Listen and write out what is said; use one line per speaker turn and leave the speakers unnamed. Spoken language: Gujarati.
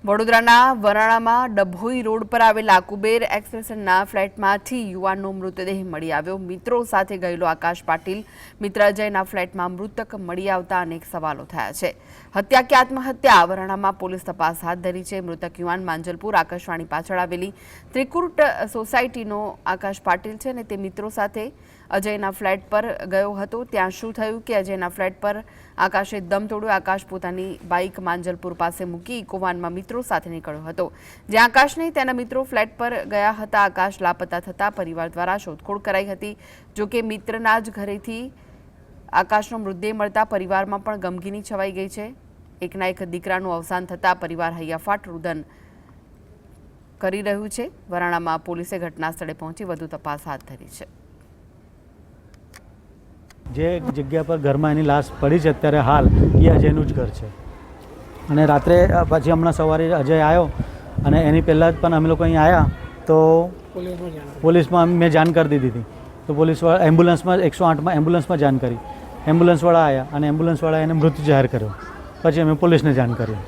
વડોદરાના વરાણામાં ડભોઈ રોડ પર આવેલા કુબેર એક્સપ્રેસના ફ્લેટમાંથી યુવાનનો મૃતદેહ મળી આવ્યો। મિત્રો સાથે ગયેલો આકાશ પાટીલ મિત્ર અજયના ફ્લેટમાં મૃતક મળી આવતા અનેક સવાલો થયા છે। હત્યા કે આત્મહત્યા? વરાણામાં પોલીસ તપાસ હાથ ધરી છે। મૃતક યુવાન માંજલપુર આકાશવાણી પાછળ આવેલી ત્રિકુટ સોસાયટીનો આકાશ પાટીલ છે અને તે મિત્રો સાથે અજયના ફ્લેટ પર ગયો હતો। ત્યાં શું થયું કે અજયના ફ્લેટ પર આકાશે દમ તોડ્યો। આકાશ પોતાની બાઇક માંજલપુર પાસે મૂકી ઇકોવાનમાં મિત્રો સાથે નીકળ્યો હતો, જ્યાં આકાશ નહીં તેના મિત્રો ફ્લેટ પર ગયા હતા। આકાશ લાપતા થતા પરિવાર દ્વારા શોધખોળ કરાઈ હતી। જો કે મિત્રના જ ઘરેથી આકાશનો મૃતદેહ મળતા પરિવારમાં પણ ગમગીની છવાઈ ગઈ છે। એકના એક દીકરાનું અવસાન થતાં પરિવાર હૈયાફાટ રુદન કરી રહ્યું છે। વરાણામાં પોલીસે ઘટના સ્થળે પહોંચી વધુ તપાસ હાથ ધરી છે।
જે જગ્યા પર ઘરમાં એની લાશ પડી છે અત્યારે હાલ એ અજયનું જ ઘર છે અને રાત્રે પછી હમણાં સવારે અજય આવ્યો અને એની પહેલાં જ પણ અમે લોકો અહીં આવ્યા તો પોલીસમાં મેં જાણ કરી દીધી હતી। તો પોલીસવાળા એમ્બ્યુલન્સમાં 108માં એમ્બ્યુલન્સમાં જાણ કરી, એમ્બ્યુલન્સવાળા આવ્યા અને એમ્બ્યુલન્સવાળાએ એને મૃત જાહેર કર્યો। પછી અમે પોલીસને જાણ કરી।